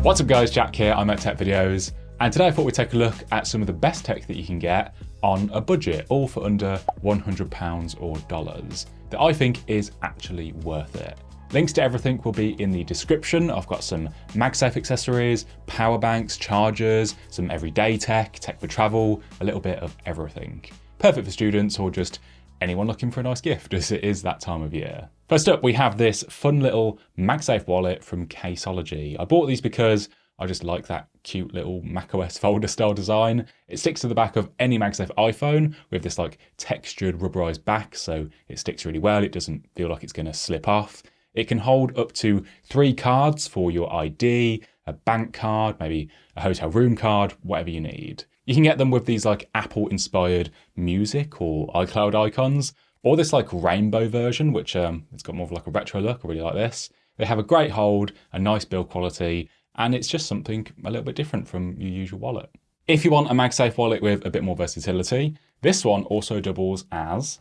What's up guys, Jack here, I'm at Tech Videos, and today I thought we'd take a look at some of the best tech that you can get on a budget, all for under £100 or dollars, that I think is actually worth it. Links to everything will be in the description. I've got some MagSafe accessories, power banks, chargers, some everyday tech for travel, a little bit of everything. Perfect for students or just anyone looking for a nice gift, as it is that time of year. First up, we have this fun little MagSafe wallet from Caseology. I bought these because I just like that cute little macOS folder style design. It sticks to the back of any MagSafe iPhone with this like textured rubberized back, so it sticks really well. It doesn't feel like it's going to slip off. It can hold up to 3 cards for your ID, a bank card, maybe a hotel room card, whatever you need. You can get them with these like Apple inspired music or iCloud icons, or this like rainbow version, which it's got more of like a retro look. I really like this. They have a great hold, a nice build quality, and it's just something a little bit different from your usual wallet. If you want a MagSafe wallet with a bit more versatility, this one also doubles as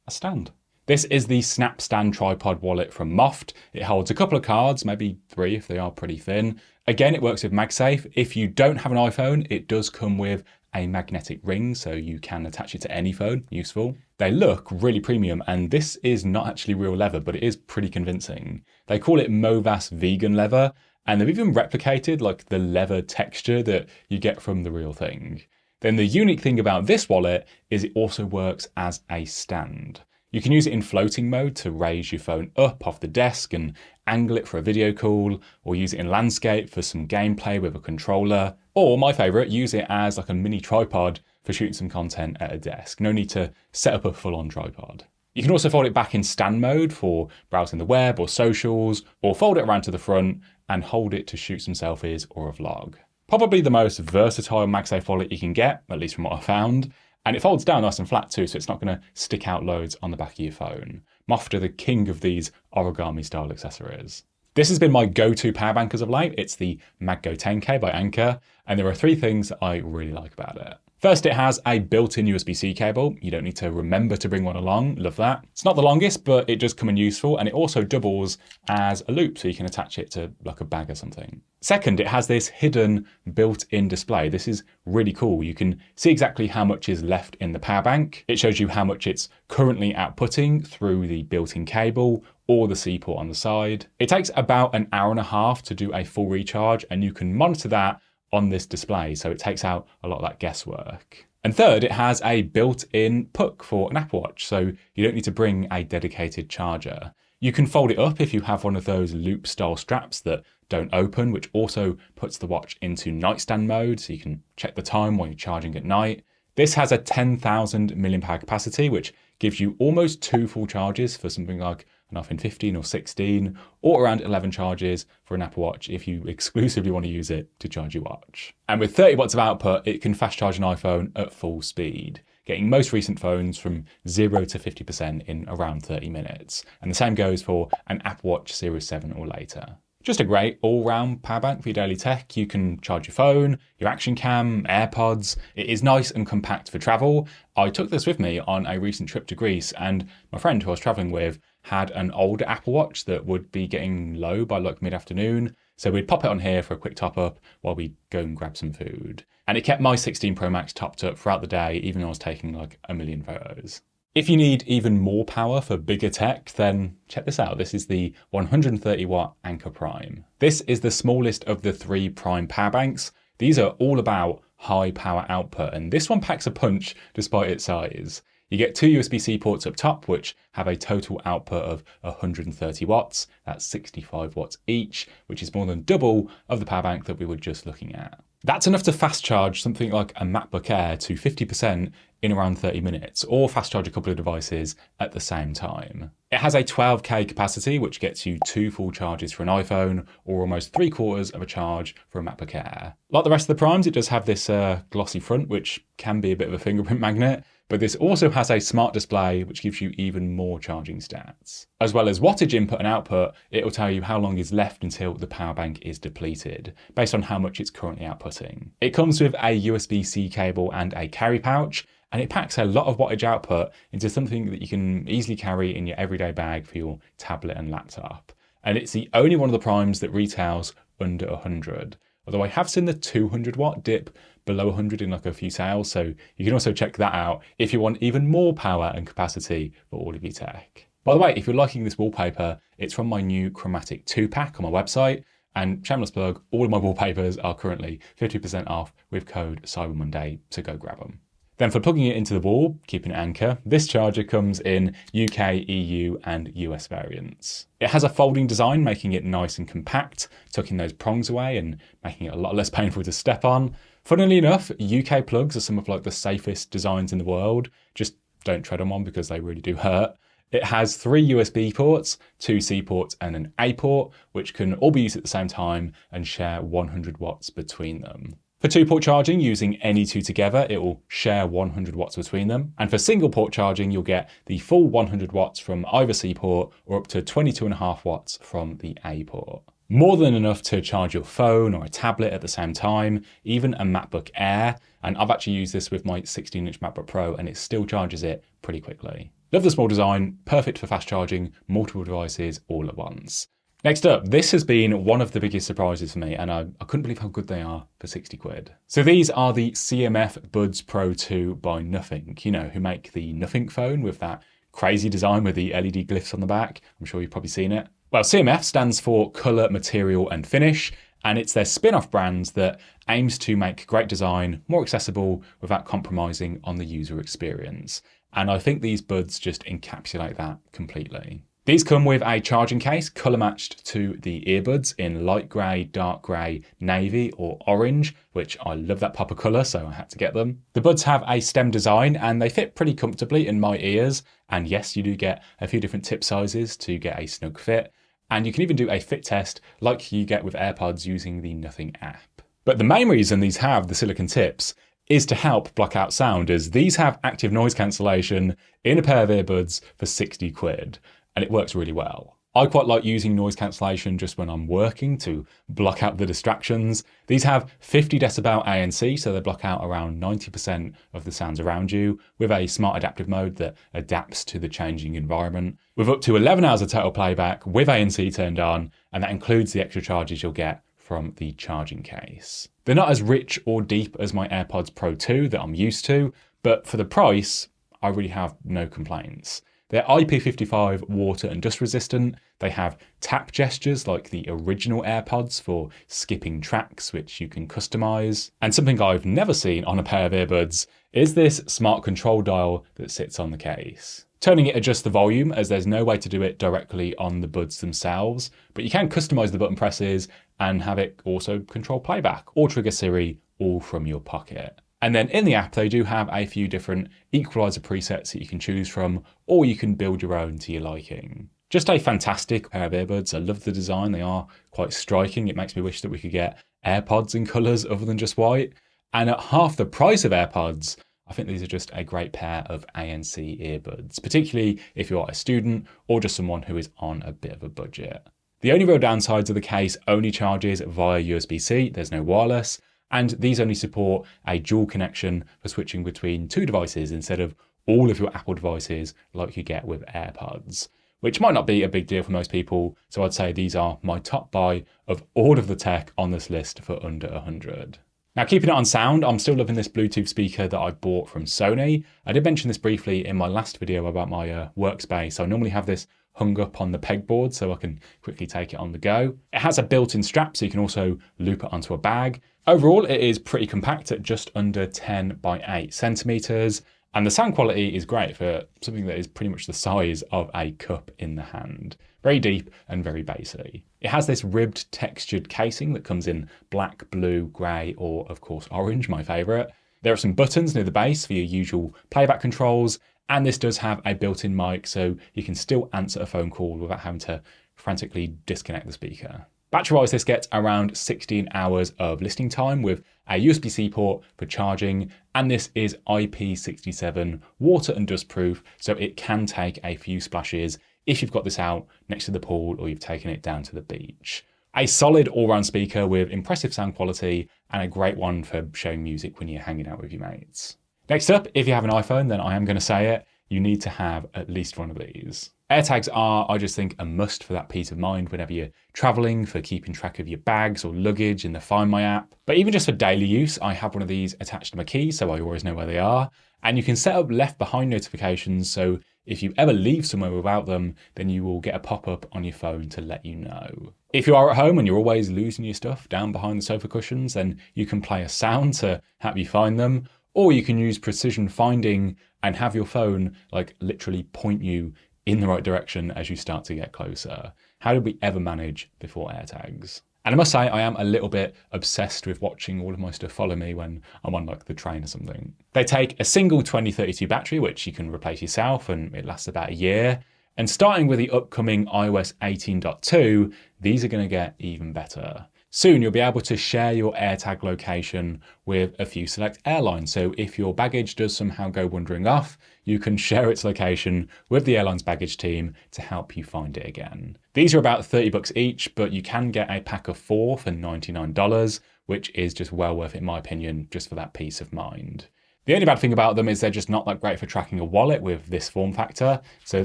a stand. This is the Snap Stand Tripod wallet from MOFT. It holds a couple of cards, maybe 3 if they are pretty thin. Again, it works with MagSafe. If you don't have an iPhone, it does come with a magnetic ring, so you can attach it to any phone, useful. They look really premium, and this is not actually real leather, but it is pretty convincing. They call it Movas vegan leather, and they've even replicated like the leather texture that you get from the real thing. Then the unique thing about this wallet is it also works as a stand. You can use it in floating mode to raise your phone up off the desk and angle it for a video call, or use it in landscape for some gameplay with a controller, or my favorite, use it as like a mini tripod for shooting some content at a desk. No need to set up a full-on tripod. You can also fold it back in stand mode for browsing the web or socials, or fold it around to the front and hold it to shoot some selfies or a vlog. Probably the most versatile MagSafe wallet you can get, at least from what I found. And it folds down nice and flat too, so it's not going to stick out loads on the back of your phone. MOFT are the king of these origami style accessories. This has been my go-to power bank as of late. It's the MagGo 10K by Anker, and there are 3 things that I really like about it. First, it has a built-in USB-C cable. You don't need to remember to bring one along. Love that. It's not the longest, but it does come in useful, and it also doubles as a loop, so you can attach it to like a bag or something. Second, it has this hidden built-in display. This is really cool. You can see exactly how much is left in the power bank. It shows you how much it's currently outputting through the built-in cable or the C port on the side. It takes about an hour and a half to do a full recharge, and you can monitor that on this display, so it takes out a lot of that guesswork. And third, it has a built-in puck for an Apple Watch, so you don't need to bring a dedicated charger. You can fold it up if you have one of those loop-style straps that don't open, which also puts the watch into nightstand mode, so you can check the time while you're charging at night. This has a 10,000 mAh capacity, which gives you almost 2 full charges for something like an iPhone 15 or 16, or around 11 charges for an Apple Watch if you exclusively want to use it to charge your watch. And with 30 watts of output, it can fast charge an iPhone at full speed, getting most recent phones from 0 to 50% in around 30 minutes. And the same goes for an Apple Watch Series 7 or later. Just a great all-round power bank for your daily tech. You can charge your phone, your action cam, AirPods. It is nice and compact for travel. I took this with me on a recent trip to Greece, and my friend who I was traveling with had an older Apple Watch that would be getting low by like mid-afternoon. So we'd pop it on here for a quick top up while we go and grab some food. And it kept my 16 Pro Max topped up throughout the day, even though I was taking like a million photos. If you need even more power for bigger tech, then check this out. This is the 130 watt Anker Prime. This is the smallest of the 3 Prime power banks. These are all about high power output, and this one packs a punch despite its size. You get 2 USB-C ports up top, which have a total output of 130 watts. That's 65 watts each, which is more than double of the power bank that we were just looking at. That's enough to fast charge something like a MacBook Air to 50% in around 30 minutes, or fast charge a couple of devices at the same time. It has a 12K capacity, which gets you 2 full charges for an iPhone, or almost 3/4 of a charge for a MacBook Air. Like the rest of the Primes, it does have this glossy front, which can be a bit of a fingerprint magnet, but this also has a smart display, which gives you even more charging stats. As well as wattage input and output, it will tell you how long is left until the power bank is depleted, based on how much it's currently outputting. It comes with a USB-C cable and a carry pouch, and it packs a lot of wattage output into something that you can easily carry in your everyday bag for your tablet and laptop. and it's the only one of the primes that retails under 100. Although I have seen the 200 watt dip below 100 in like a few sales, so you can also check that out if you want even more power and capacity for all of your tech. By the way, if you're liking this wallpaper, it's from my new chromatic 2-pack on my website, and shameless plug, all of my wallpapers are currently 50% off with code Cyber Monday, so go grab them. Then for plugging it into the wall, keeping it Anker, this charger comes in UK, EU and US variants. It has a folding design, making it nice and compact, tucking those prongs away and making it a lot less painful to step on. Funnily enough, UK plugs are some of like the safest designs in the world. Just don't tread on one because they really do hurt. It has 3 USB ports, 2 C ports and an A port, which can all be used at the same time and share 100 watts between them. For 2-port charging, using any two together, it will share 100 watts between them. And for single-port charging, you'll get the full 100 watts from either C port or up to 22.5 watts from the A port. More than enough to charge your phone or a tablet at the same time, even a MacBook Air. And I've actually used this with my 16-inch MacBook Pro and it still charges it pretty quickly. Love the small design, perfect for fast charging multiple devices all at once. Next up, this has been one of the biggest surprises for me, and I couldn't believe how good they are for 60 quid. So these are the CMF Buds Pro 2 by Nothing, you know, who make the Nothing phone with that crazy design with the LED glyphs on the back. I'm sure you've probably seen it. Well, CMF stands for Colour, Material and Finish, and it's their spin-off brand that aims to make great design more accessible without compromising on the user experience. And I think these buds just encapsulate that completely. These come with a charging case colour matched to the earbuds in light grey, dark grey, navy or orange, which I love that pop of colour, so I had to get them. The buds have a stem design and they fit pretty comfortably in my ears. And yes, you do get a few different tip sizes to get a snug fit. And you can even do a fit test like you get with AirPods using the Nothing app. But the main reason these have the silicone tips is to help block out sound, as these have active noise cancellation in a pair of earbuds for 60 quid. And it works really well. I quite like using noise cancellation just when I'm working to block out the distractions. These have 50 decibel ANC, so they block out around 90% of the sounds around you, with a smart adaptive mode that adapts to the changing environment, with up to 11 hours of total playback with ANC turned on, and that includes the extra charges you'll get from the charging case. They're not as rich or deep as my AirPods Pro 2 that I'm used to, but for the price, I really have no complaints. They're IP55 water and dust resistant. They have tap gestures like the original AirPods for skipping tracks, which you can customize. And something I've never seen on a pair of earbuds is this smart control dial that sits on the case. Turning it adjusts the volume, as there's no way to do it directly on the buds themselves, but you can customize the button presses and have it also control playback or trigger Siri all from your pocket. And then in the app, they do have a few different equalizer presets that you can choose from, or you can build your own to your liking. Just a fantastic pair of earbuds. I love the design. They are quite striking. It makes me wish that we could get AirPods in colors other than just white. And at half the price of AirPods, I think these are just a great pair of ANC earbuds, particularly if you're a student or just someone who is on a bit of a budget. The only real downsides of the case only charges via USB-C. There's no wireless. And these only support a dual connection for switching between 2 devices instead of all of your Apple devices like you get with AirPods, which might not be a big deal for most people. So I'd say these are my top buy of all of the tech on this list for under 100. Now, keeping it on sound, I'm still loving this Bluetooth speaker that I bought from Sony. I did mention this briefly in my last video about my Workspace. I normally have this hung up on the pegboard so I can quickly take it on the go. It has a built-in strap so you can also loop it onto a bag. Overall, it is pretty compact at just under 10 by 8 centimeters. And the sound quality is great for something that is pretty much the size of a cup in the hand. Very deep and very bassy. It has this ribbed textured casing that comes in black, blue, grey, or of course orange, my favourite. There are some buttons near the base for your usual playback controls, and this does have a built-in mic so you can still answer a phone call without having to frantically disconnect the speaker. Battery-wise, this gets around 16 hours of listening time with a USB-C port for charging, and this is IP67 water and dust proof, so it can take a few splashes if you've got this out next to the pool or you've taken it down to the beach. A solid all-round speaker with impressive sound quality and a great one for showing music when you're hanging out with your mates. Next up, if you have an iPhone, then I am going to say it, you need to have at least one of these. AirTags are, I just think, a must for that peace of mind whenever you're traveling, for keeping track of your bags or luggage in the Find My app. But even just for daily use, I have one of these attached to my keys, so I always know where they are. And you can set up left behind notifications, so if you ever leave somewhere without them, then you will get a pop-up on your phone to let you know. If you are at home and you're always losing your stuff down behind the sofa cushions, then you can play a sound to help you find them, or you can use precision finding and have your phone like literally point you in the right direction as you start to get closer. How did we ever manage before AirTags? And I must say, I am a little bit obsessed with watching all of my stuff follow me when I'm on like the train or something. They take a single 2032 battery, which you can replace yourself, and it lasts about a year. And starting with the upcoming iOS 18.2, these are going to get even better. Soon you'll be able to share your AirTag location with a few select airlines. So if your baggage does somehow go wandering off, you can share its location with the airline's baggage team to help you find it again. These are about $30 each, but you can get a pack of 4 for $99, which is just well worth it in my opinion, just for that peace of mind. The only bad thing about them is they're just not that great for tracking a wallet with this form factor, so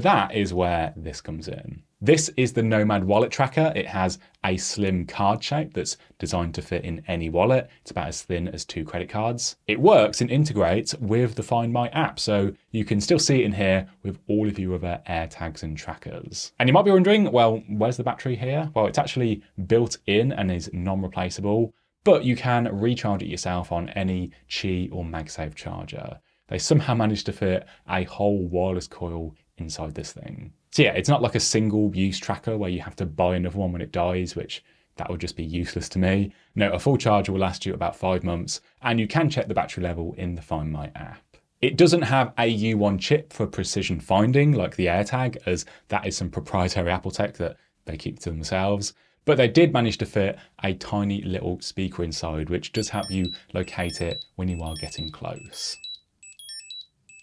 that is where this comes in. This is the NOMAD Wallet Tracker. It has a slim card shape that's designed to fit in any wallet. It's about as thin as 2 credit cards. It works and integrates with the Find My app, so you can still see it in here with all of your other AirTags and trackers. And you might be wondering, well, where's the battery here? Well, it's actually built in and is non-replaceable, but you can recharge it yourself on any Qi or MagSafe charger. They somehow managed to fit a whole wireless coil inside this thing. So yeah, it's not like a single use tracker where you have to buy another one when it dies, which that would just be useless to me. No, a full charger will last you about 5 months, and you can check the battery level in the Find My app. It doesn't have a U1 chip for precision finding like the AirTag, as that is some proprietary Apple tech that they keep to themselves. But they did manage to fit a tiny little speaker inside, which does help you locate it when you are getting close.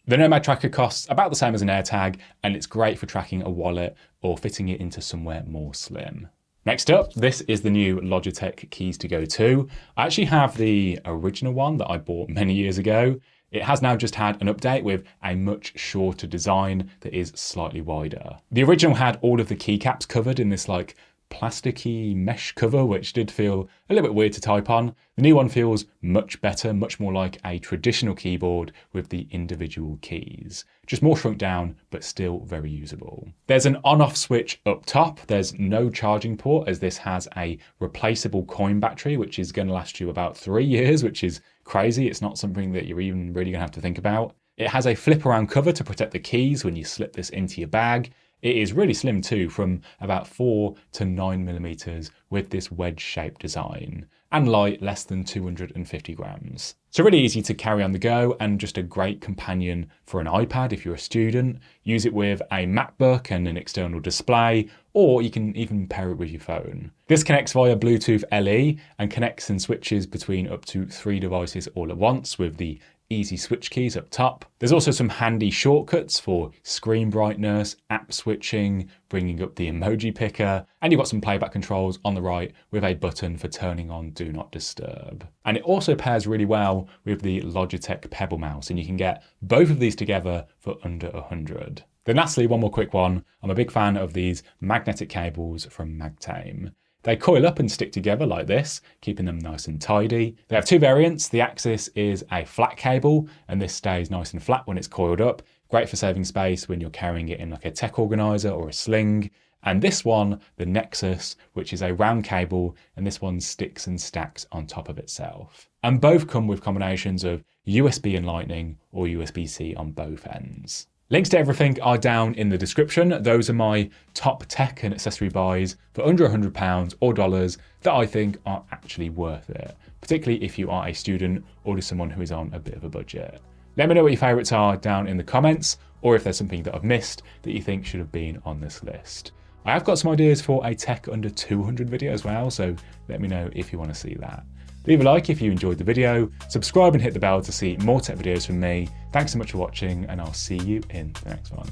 The NOMAD Tracker costs about the same as an AirTag, and it's great for tracking a wallet or fitting it into somewhere more slim. Next up, this is the new Logitech Keys to Go 2. I actually have the original one that I bought many years ago. It has now just had an update with a much shorter design that is slightly wider. The original had all of the keycaps covered in this like plasticky mesh cover, which did feel a little bit weird to type on. The new one feels much better, much more like a traditional keyboard with the individual keys. Just more shrunk down, but still very usable. There's an on-off switch up top. There's no charging port, as this has a replaceable coin battery, which is going to last you about 3 years, which is crazy. It's not something that you're even really going to have to think about. It has a flip around cover to protect the keys when you slip this into your bag. It is really slim too, from about 4 to 9 millimeters with this wedge-shaped design, and light, less than 250 grams. So really easy to carry on the go, and just a great companion for an iPad if you're a student. Use it with a MacBook and an external display, or you can even pair it with your phone. This connects via Bluetooth LE and connects and switches between up to 3 devices all at once with the easy switch keys up top. There's also some handy shortcuts for screen brightness, app switching, bringing up the emoji picker, and you've got some playback controls on the right with a button for turning on Do Not Disturb. And it also pairs really well with the Logitech Pebble mouse, and you can get both of these together for under $100. Then lastly, one more quick one. I'm a big fan of these magnetic cables from MagTame. They coil up and stick together like this, keeping them nice and tidy. They have 2 variants. The axis is a flat cable, and this stays nice and flat when it's coiled up. Great for saving space when you're carrying it in like a tech organizer or a sling. And this one, the Nexus, which is a round cable, and this one sticks and stacks on top of itself. And both come with combinations of USB and Lightning or USB-C on both ends. Links to everything are down in the description. Those are my top tech and accessory buys for under £100 or dollars that I think are actually worth it, particularly if you are a student or just someone who is on a bit of a budget. Let me know what your favourites are down in the comments, or if there's something that I've missed that you think should have been on this list. I have got some ideas for a tech under 200 video as well, so let me know if you want to see that. Leave a like if you enjoyed the video, subscribe and hit the bell to see more tech videos from me. Thanks so much for watching, and I'll see you in the next one.